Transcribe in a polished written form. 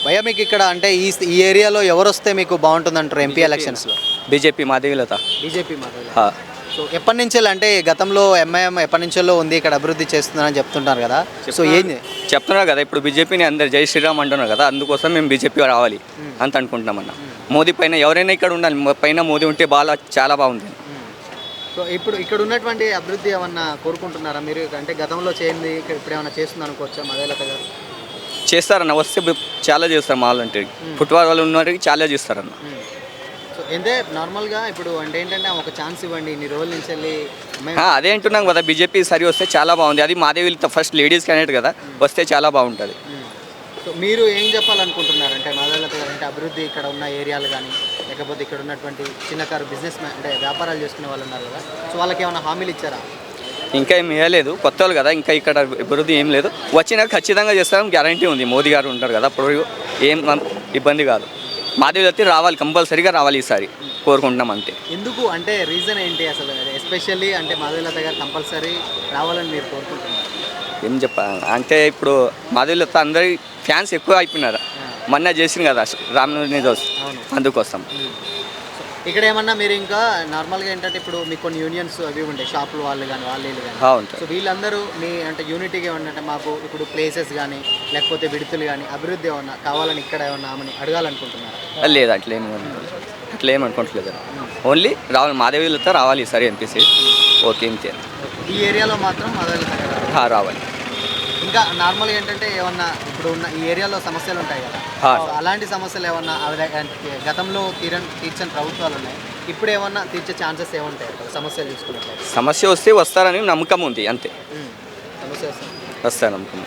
భయ్యా మీకు ఇక్కడ అంటే ఈ ఏరియాలో ఎవరు వస్తే మీకు బాగుంటుందంటారు ఎంపీ ఎలక్షన్స్లో? బీజేపీ మాధవీలత. బీజేపీ మాత్రం. సో ఎప్పటి నుంచి అంటే గతంలో ఎంఐఎం ఎప్పటి నుంచో ఉంది ఇక్కడ అభివృద్ధి చేస్తుందని చెప్తుంటారు కదా, సో ఏంది చెప్తున్నారు కదా ఇప్పుడు బీజేపీని అందరు జై శ్రీరామ్ అంటున్నారు కదా, అందుకోసం మేము బీజేపీ రావాలి అంత అనుకుంటున్నామన్న. మోదీ పైన ఎవరైనా ఇక్కడ ఉండాలి, పైన మోదీ ఉంటే చాలా బాగుంది. సో ఇప్పుడు ఇక్కడ ఉన్నటువంటి అభివృద్ధి ఏమన్నా కోరుకుంటున్నారా మీరు? అంటే గతంలో చేయండి ఇక్కడ ఇప్పుడు ఏమైనా చేస్తుంది అనుకోవచ్చా మాధవీలత గారు? చేస్తారన్న, వస్తే చాలా చేస్తారు. మా వాళ్ళు ఫుట్బాల్ వాళ్ళు ఉన్న చాలా చేస్తారన్న. సో అంటే నార్మల్గా ఇప్పుడు అంటే ఏంటంటే ఒక ఛాన్స్ ఇవ్వండి, ఇన్ని రోజుల నుంచి వెళ్ళి అదే అంటున్నాం కదా, బీజేపీ సరి వస్తే చాలా బాగుంది. అది మాధవీలత ఫస్ట్ లేడీస్ క్యాండిడేట్ కదా, వస్తే చాలా బాగుంటుంది. సో మీరు ఏం చెప్పాలనుకుంటున్నారు అంటే మాధవీలత గారు అంటే అభివృద్ధి ఇక్కడ ఉన్న ఏరియాలు కానీ లేకపోతే ఇక్కడ ఉన్నటువంటి చిన్నకారు బిజినెస్ మ్యాన్ అంటే వ్యాపారాలు చేసుకునే వాళ్ళు ఉన్నారు కదా, సో వాళ్ళకి ఏమైనా హామీలు ఇచ్చారా? ఇంకా ఏం ఇవ్వలేదు, కొత్త వాళ్ళు కదా, ఇంకా ఇక్కడ అభివృద్ధి ఏం లేదు. వచ్చినా ఖచ్చితంగా చేస్తాం గ్యారంటీ ఉంది. మోదీ గారు ఉంటారు కదా, అప్పుడు ఏం ఇబ్బంది కాదు. మాధవీలత రావాలి, కంపల్సరీగా రావాలి ఈసారి కోరుకుంటున్నాం అంతే. ఎందుకు అంటే రీజన్ ఏంటి అసలు ఎస్పెషల్లీ అంటే మాధవీలత గారు కంపల్సరీ రావాలని మీరు కోరుకుంటున్నారు? ఏం అంటే ఇప్పుడు మాధవీలత అందరి ఫ్యాన్స్ ఎక్కువ అయిపోయినారు. మొన్న చేసింది కదా రామనవమి రోజు, అందుకోసం. ఇక్కడ ఏమన్నా మీరు ఇంకా నార్మల్గా ఏంటంటే ఇప్పుడు మీకు కొన్ని యూనియన్స్ అవి ఉంటాయి, షాపులు వాళ్ళు కానీ వీళ్ళు కానీ, సో వీళ్ళందరూ మీ అంటే యూనిటీగా ఏమన్నా మాకు ఇప్పుడు ప్లేసెస్ కానీ లేకపోతే విడుతులు కానీ అభివృద్ధి ఏమన్నా కావాలని ఇక్కడ ఏమన్నా ఆమెని అడగాలనుకుంటున్నారా? లేదు, అట్లా ఏమనుకోవట్లేదు. ఓన్లీ రావాలి, మాధవీలత రావాలి సరే ఎంపీసీ. ఓకే, ఇంతే. ఈ ఏరియాలో మాత్రం మాధవీలత రావాలి. ఇంకా నార్మల్గా ఏంటంటే ఏమన్నా ఇప్పుడు ఉన్న ఈ ఏరియాలో సమస్యలు ఉంటాయి కదా, అలాంటి సమస్యలు ఏమన్నా గతంలో తీర్చని ప్రభుత్వాలు ఉన్నాయి, ఇప్పుడు ఏమన్నా తీర్చే ఛాన్సెస్ ఏముంటాయి సమస్యలు చూసుకున్నట్లయితే? సమస్య వస్తే వస్తారని నమ్మకం ఉంది అంతే. సమస్య వస్తారు నమ్మకం.